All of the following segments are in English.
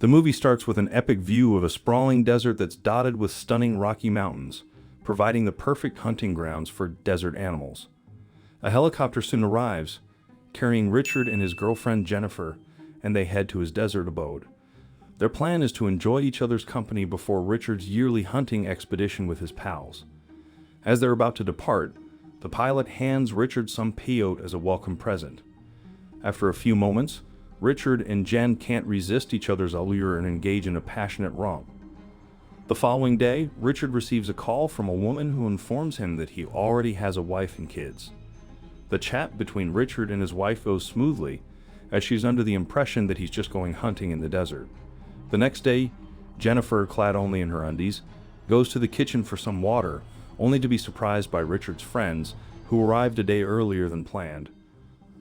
The movie starts with an epic view of a sprawling desert that's dotted with stunning rocky mountains, providing the perfect hunting grounds for desert animals. A helicopter soon arrives, carrying Richard and his girlfriend Jennifer, and they head to his desert abode. Their plan is to enjoy each other's company before Richard's yearly hunting expedition with his pals. As they're about to depart, the pilot hands Richard some peyote as a welcome present. After a few moments, Richard and Jen can't resist each other's allure and engage in a passionate romp. The following day, Richard receives a call from a woman who informs him that he already has a wife and kids. The chat between Richard and his wife goes smoothly, as she's under the impression that he's just going hunting in the desert. The next day, Jennifer, clad only in her undies, goes to the kitchen for some water, only to be surprised by Richard's friends, who arrived a day earlier than planned.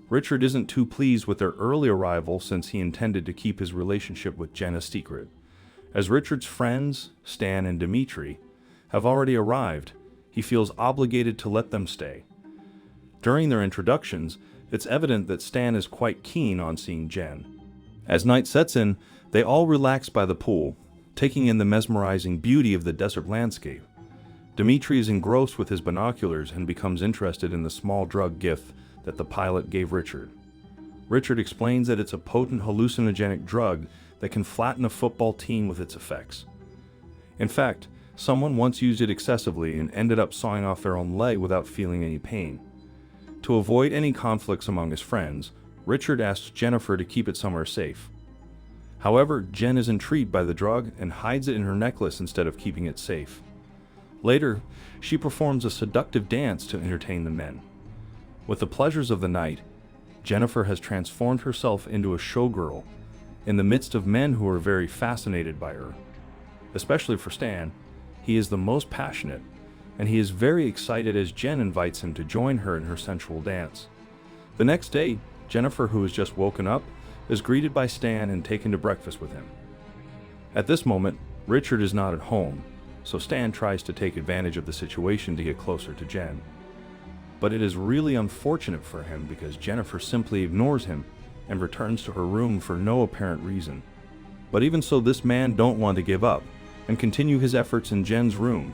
Richard isn't too pleased with their early arrival since he intended to keep his relationship with Jen a secret. As Richard's friends, Stan and Dimitri, have already arrived, he feels obligated to let them stay. During their introductions, it's evident that Stan is quite keen on seeing Jen. As night sets in, they all relax by the pool, taking in the mesmerizing beauty of the desert landscape. Dimitri is engrossed with his binoculars and becomes interested in the small drug gift that the pilot gave Richard. Richard explains that it's a potent hallucinogenic drug that can flatten a football team with its effects. In fact, someone once used it excessively and ended up sawing off their own leg without feeling any pain. To avoid any conflicts among his friends, Richard asks Jennifer to keep it somewhere safe. However, Jen is intrigued by the drug and hides it in her necklace instead of keeping it safe. Later, she performs a seductive dance to entertain the men. With the pleasures of the night, Jennifer has transformed herself into a showgirl in the midst of men who are very fascinated by her. Especially for Stan, he is the most passionate, and he is very excited as Jen invites him to join her in her sensual dance. The next day, Jennifer, who has just woken up, is greeted by Stan and taken to breakfast with him. At this moment, Richard is not at home, so Stan tries to take advantage of the situation to get closer to Jen. But it is really unfortunate for him because Jennifer simply ignores him and returns to her room for no apparent reason. But even so, this man don't want to give up and continue his efforts in Jen's room.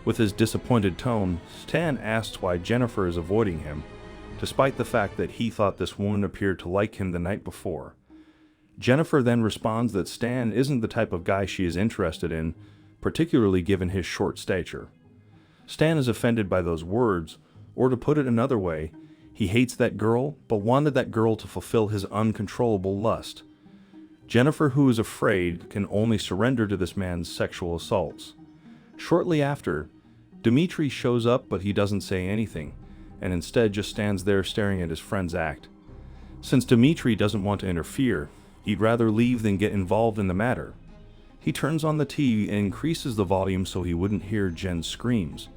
With his disappointed tone, Stan asks why Jennifer is avoiding him, despite the fact that he thought this woman appeared to like him the night before. Jennifer then responds that Stan isn't the type of guy she is interested in, particularly given his short stature. Stan is offended by those words, or to put it another way, he hates that girl, but wanted that girl to fulfill his uncontrollable lust. Jennifer, who is afraid, can only surrender to this man's sexual assaults. Shortly after, Dimitri shows up, but he doesn't say anything, and instead just stands there staring at his friend's act. Since Dimitri doesn't want to interfere, he'd rather leave than get involved in the matter. He turns on the TV and increases the volume so he wouldn't hear Jen's screams.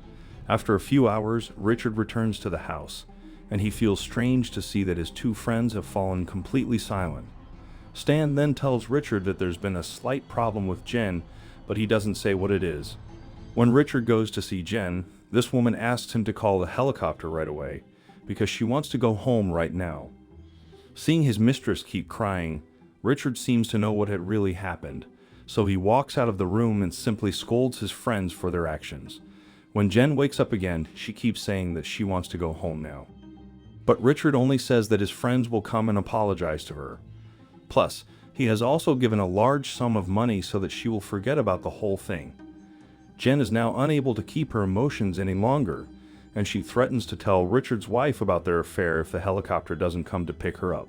After a few hours, Richard returns to the house, and he feels strange to see that his two friends have fallen completely silent. Stan then tells Richard that there's been a slight problem with Jen, but he doesn't say what it is. When Richard goes to see Jen, this woman asks him to call the helicopter right away, because she wants to go home right now. Seeing his mistress keep crying, Richard seems to know what had really happened, so he walks out of the room and simply scolds his friends for their actions. When Jen wakes up again, she keeps saying that she wants to go home now. But Richard only says that his friends will come and apologize to her. Plus, he has also given a large sum of money so that she will forget about the whole thing. Jen is now unable to keep her emotions any longer, and she threatens to tell Richard's wife about their affair if the helicopter doesn't come to pick her up.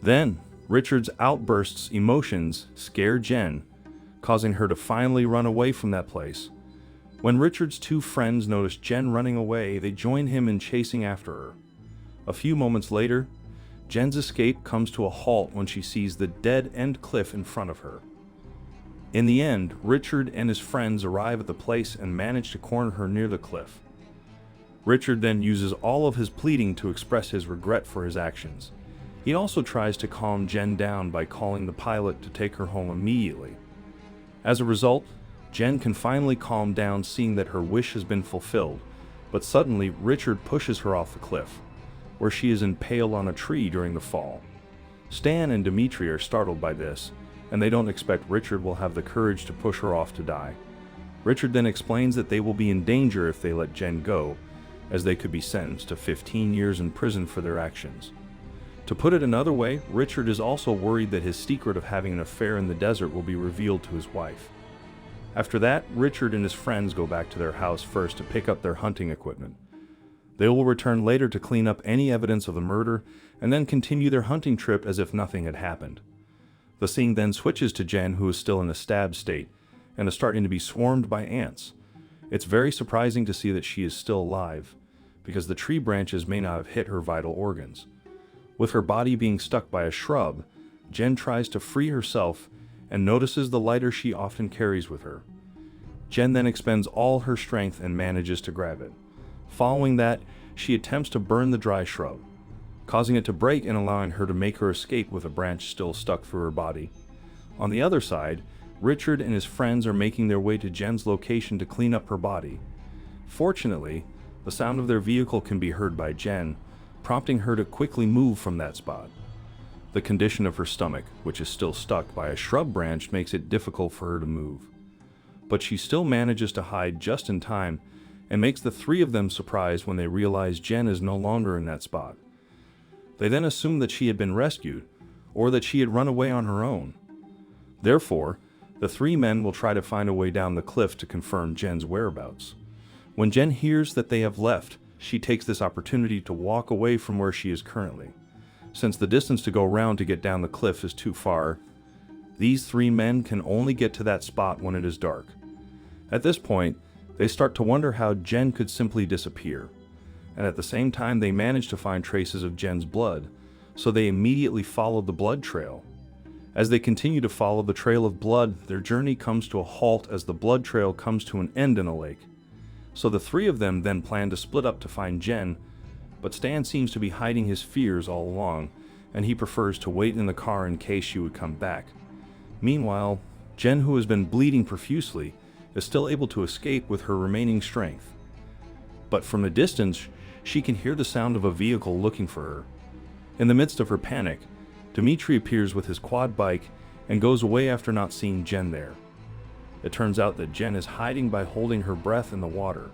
Then, Richard's outbursts emotions scare Jen, causing her to finally run away from that place. When Richard's two friends notice Jen running away, they join him in chasing after her. A few moments later, Jen's escape comes to a halt when she sees the dead-end cliff in front of her. In the end, Richard and his friends arrive at the place and manage to corner her near the cliff. Richard then uses all of his pleading to express his regret for his actions. He also tries to calm Jen down by calling the pilot to take her home immediately. As a result, Jen can finally calm down seeing that her wish has been fulfilled, but suddenly Richard pushes her off the cliff, where she is impaled on a tree during the fall. Stan and Dimitri are startled by this, and they don't expect Richard will have the courage to push her off to die. Richard then explains that they will be in danger if they let Jen go, as they could be sentenced to 15 years in prison for their actions. To put it another way, Richard is also worried that his secret of having an affair in the desert will be revealed to his wife. After that, Richard and his friends go back to their house first to pick up their hunting equipment. They will return later to clean up any evidence of the murder and then continue their hunting trip as if nothing had happened. The scene then switches to Jen, who is still in a stabbed state and is starting to be swarmed by ants. It's very surprising to see that she is still alive, because the tree branches may not have hit her vital organs. With her body being stuck by a shrub, Jen tries to free herself and notices the lighter she often carries with her. Jen then expends all her strength and manages to grab it. Following that, she attempts to burn the dry shrub, causing it to break and allowing her to make her escape with a branch still stuck through her body. On the other side, Richard and his friends are making their way to Jen's location to clean up her body. Fortunately, the sound of their vehicle can be heard by Jen, prompting her to quickly move from that spot. The condition of her stomach, which is still stuck by a shrub branch, makes it difficult for her to move. But she still manages to hide just in time and makes the three of them surprised when they realize Jen is no longer in that spot. They then assume that she had been rescued, or that she had run away on her own. Therefore, the three men will try to find a way down the cliff to confirm Jen's whereabouts. When Jen hears that they have left, she takes this opportunity to walk away from where she is currently. Since the distance to go around to get down the cliff is too far, these three men can only get to that spot when it is dark. At this point, they start to wonder how Jen could simply disappear, and at the same time they manage to find traces of Jen's blood, so they immediately follow the blood trail. As they continue to follow the trail of blood, their journey comes to a halt as the blood trail comes to an end in a lake. So the three of them then plan to split up to find Jen, but Stan seems to be hiding his fears all along, and he prefers to wait in the car in case she would come back. Meanwhile, Jen, who has been bleeding profusely, is still able to escape with her remaining strength. But from a distance, she can hear the sound of a vehicle looking for her. In the midst of her panic, Dmitri appears with his quad bike and goes away after not seeing Jen there. It turns out that Jen is hiding by holding her breath in the water.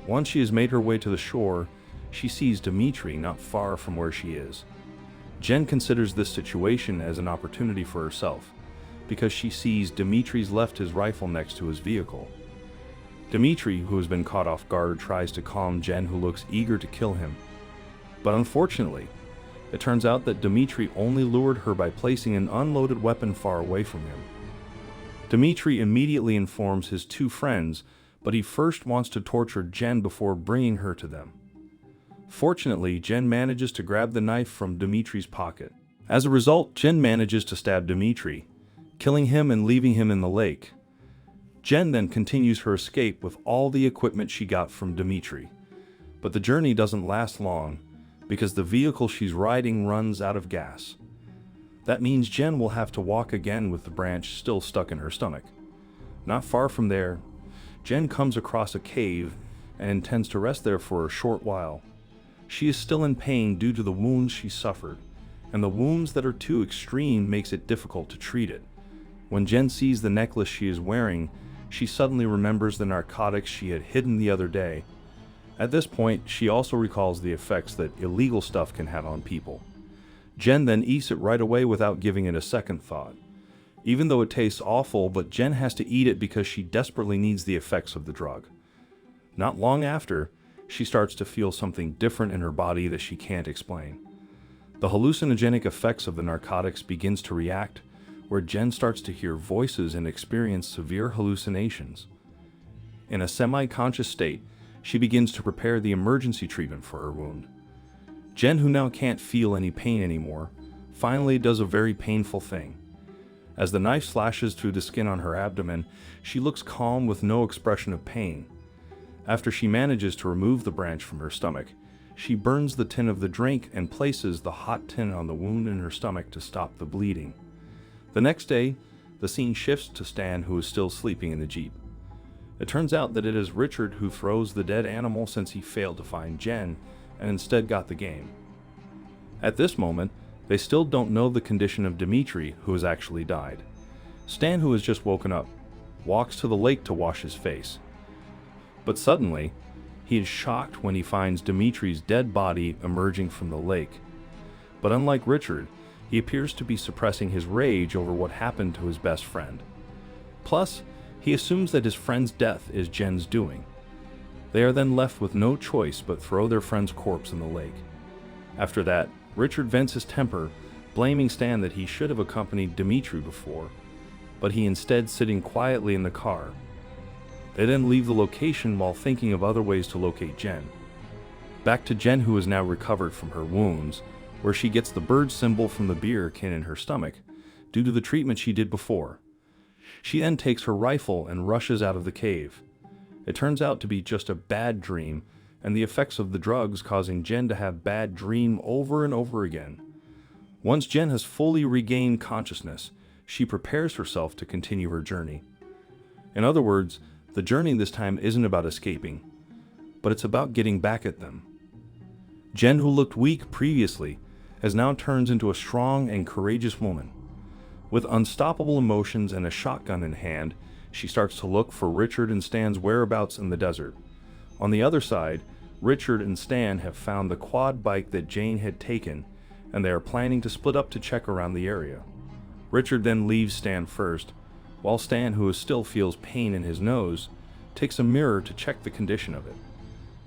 Once she has made her way to the shore, she sees Dmitri not far from where she is. Jen considers this situation as an opportunity for herself, because she sees Dmitri's left his rifle next to his vehicle. Dmitri, who has been caught off guard, tries to calm Jen, who looks eager to kill him. But unfortunately, it turns out that Dmitri only lured her by placing an unloaded weapon far away from him. Dmitri immediately informs his two friends, but he first wants to torture Jen before bringing her to them. Fortunately, Jen manages to grab the knife from Dmitri's pocket. As a result, Jen manages to stab Dmitri, killing him and leaving him in the lake. Jen then continues her escape with all the equipment she got from Dmitri. But the journey doesn't last long, because the vehicle she's riding runs out of gas. That means Jen will have to walk again with the branch still stuck in her stomach. Not far from there, Jen comes across a cave and intends to rest there for a short while. She is still in pain due to the wounds she suffered, and the wounds that are too extreme makes it difficult to treat it. When Jen sees the necklace she is wearing, she suddenly remembers the narcotics she had hidden the other day. At this point, she also recalls the effects that illegal stuff can have on people. Jen then eats it right away without giving it a second thought. Even though it tastes awful, but Jen has to eat it because she desperately needs the effects of the drug. Not long after, she starts to feel something different in her body that she can't explain. The hallucinogenic effects of the narcotics begins to react, where Jen starts to hear voices and experience severe hallucinations. In a semi-conscious state, she begins to prepare the emergency treatment for her wound. Jen, who now can't feel any pain anymore, finally does a very painful thing. As the knife slashes through the skin on her abdomen, she looks calm with no expression of pain. After she manages to remove the branch from her stomach, she burns the tin of the drink and places the hot tin on the wound in her stomach to stop the bleeding. The next day, the scene shifts to Stan, who is still sleeping in the Jeep. It turns out that it is Richard who throws the dead animal, since he failed to find Jen and instead got the game. At this moment, the scene shifts to Stan, who is still sleeping in the Jeep. It turns out that it is Richard who throws the dead animal, since he failed to find Jen and instead got the game. At this moment, the scene shifts to Stan, who is still sleeping in the Jeep. It turns out that it is Richard who throws the dead animal, since he failed to find Jen and instead got the game. They still don't know the condition of Dimitri, who has actually died. Stan, who has just woken up, walks to the lake to wash his face. But suddenly, he is shocked when he finds Dimitri's dead body emerging from the lake. But unlike Richard, he appears to be suppressing his rage over what happened to his best friend. Plus, he assumes that his friend's death is Jen's doing. They are then left with no choice but throw their friend's corpse in the lake. After that, Richard vents his temper, blaming Stan that he should have accompanied Dimitri before, but he instead sitting quietly in the car. They then leave the location while thinking of other ways to locate Jen. Back to Jen, who is now recovered from her wounds, where she gets the bird symbol from the beer can in her stomach, due to the treatment she did before. She then takes her rifle and rushes out of the cave. It turns out to be just a bad dream, and the effects of the drugs causing Jen to have bad dream over and over again. Once Jen has fully regained consciousness, she prepares herself to continue her journey. In other words, the journey this time isn't about escaping, but it's about getting back at them. Jen, who looked weak previously, has now turned into a strong and courageous woman. With unstoppable emotions and a shotgun in hand, she starts to look for Richard and Stan's whereabouts in the desert. On the other side, Richard and Stan have found the quad bike that Jane had taken, and they are planning to split up to check around the area. Richard then leaves Stan first, while Stan, who still feels pain in his nose, takes a mirror to check the condition of it.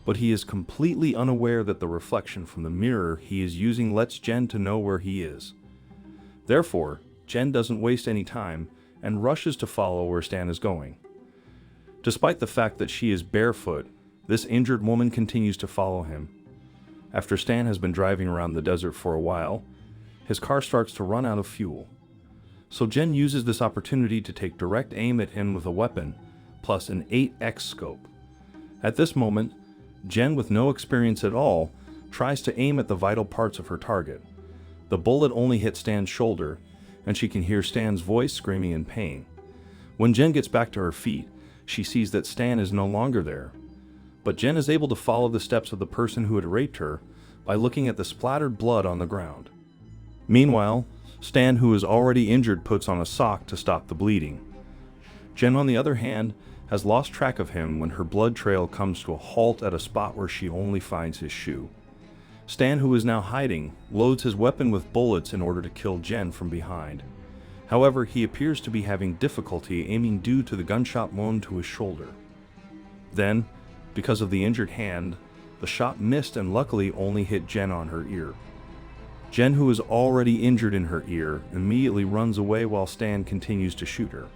But he is completely unaware that the reflection from the mirror he is using lets Jen to know where he is. Therefore, Jen doesn't waste any time and rushes to follow where Stan is going. Despite the fact that she is barefoot, this injured woman continues to follow him. After Stan has been driving around the desert for a while, his car starts to run out of fuel. So Jen uses this opportunity to take direct aim at him with a weapon, plus an 8x scope. At this moment, Jen, with no experience at all, tries to aim at the vital parts of her target. The bullet only hits Stan's shoulder, and she can hear Stan's voice screaming in pain. When Jen gets back to her feet, she sees that Stan is no longer there. But Jen is able to follow the steps of the person who had raped her by looking at the splattered blood on the ground. Meanwhile, Stan, who is already injured, puts on a sock to stop the bleeding. Jen, on the other hand, has lost track of him when her blood trail comes to a halt at a spot where she only finds his shoe. Stan, who is now hiding, loads his weapon with bullets in order to kill Jen from behind. However, he appears to be having difficulty aiming due to the gunshot wound to his shoulder. Then, because of the injured hand, the shot missed and luckily only hit Jen on her ear. Jen, who is already injured in her ear, immediately runs away while Stan continues to shoot her.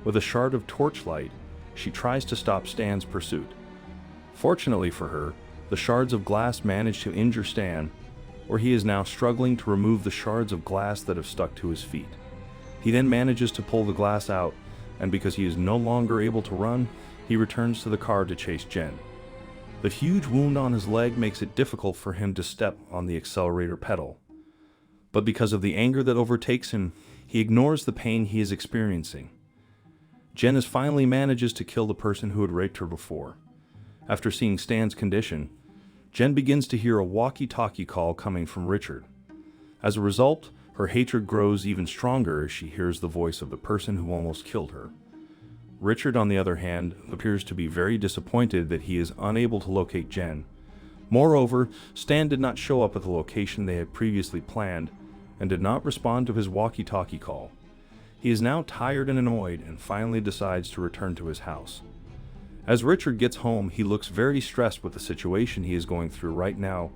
With a shard of torchlight, she tries to stop Stan's pursuit. Fortunately for her, the shards of glass manage to injure Stan, where he is now struggling to remove the shards of glass that have stuck to his feet. He then manages to pull the glass out, and because he is no longer able to run, he returns to the car to chase Jen. The huge wound on his leg makes it difficult for him to step on the accelerator pedal. But because of the anger that overtakes him, he ignores the pain he is experiencing. Jen finally manages to kill the person who had raped her before. After seeing Stan's condition, Jen begins to hear a walkie-talkie call coming from Richard. As a result, her hatred grows even stronger as she hears the voice of the person who almost killed her. Richard, on the other hand, appears to be very disappointed that he is unable to locate Jen. Moreover, Stan did not show up at the location they had previously planned and did not respond to his walkie-talkie call. He is now tired and annoyed and finally decides to return to his house. As Richard gets home, he looks very stressed with the situation he is going through right now.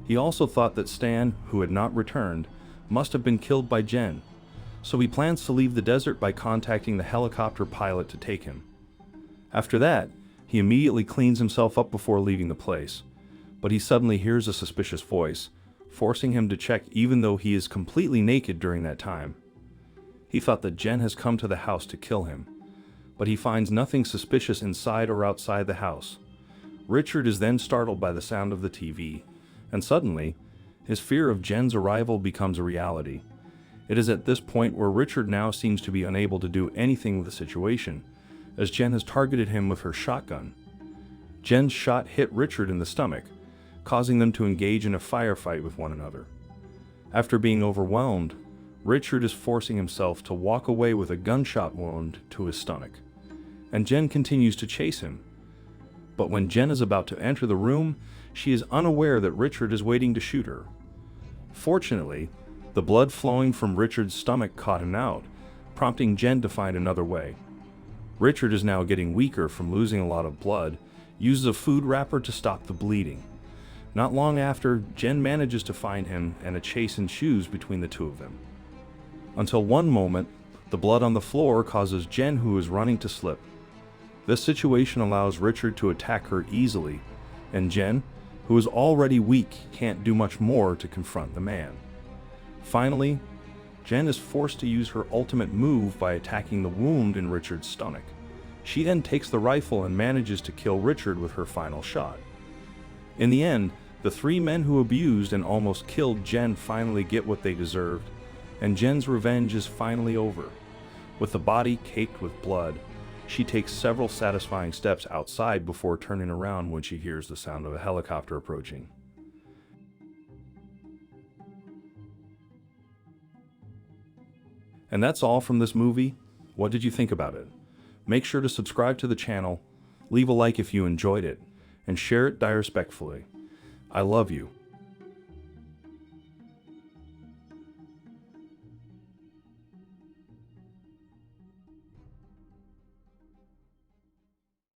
He also thought that Stan, who had not returned, must have been killed by Jen, so he plans to leave the desert by contacting the helicopter pilot to take him. After that, he immediately cleans himself up before leaving the place, but he suddenly hears a suspicious voice, forcing him to check even though he is completely naked during that time. He thought that Jen has come to the house to kill him, but he finds nothing suspicious inside or outside the house. Richard is then startled by the sound of the TV, and suddenly, his fear of Jen's arrival becomes a reality. It is at this point where Richard now seems to be unable to do anything with the situation, as Jen has targeted him with her shotgun. Jen's shot hit Richard in the stomach, causing them to engage in a firefight with one another. After being overwhelmed, Richard is forcing himself to walk away with a gunshot wound to his stomach, and Jen continues to chase him. But when Jen is about to enter the room, she is unaware that Richard is waiting to shoot her. Fortunately, the blood flowing from Richard's stomach caught him out, prompting Jen to find another way. Richard is now getting weaker from losing a lot of blood, uses a food wrapper to stop the bleeding. Not long after, Jen manages to find him and a chase ensues between the two of them. Until one moment, the blood on the floor causes Jen, who is running, to slip. This situation allows Richard to attack her easily, and Jen, who is already weak, can't do much more to confront the man. Finally, Jen is forced to use her ultimate move by attacking the wound in Richard's stomach. She then takes the rifle and manages to kill Richard with her final shot. In the end, the three men who abused and almost killed Jen finally get what they deserved, and Jen's revenge is finally over. With the body caked with blood, she takes several satisfying steps outside before turning around when she hears the sound of a helicopter approaching. And that's all from this movie. What did you think about it? Make sure to subscribe to the channel, leave a like if you enjoyed it, and share it respectfully. I love you.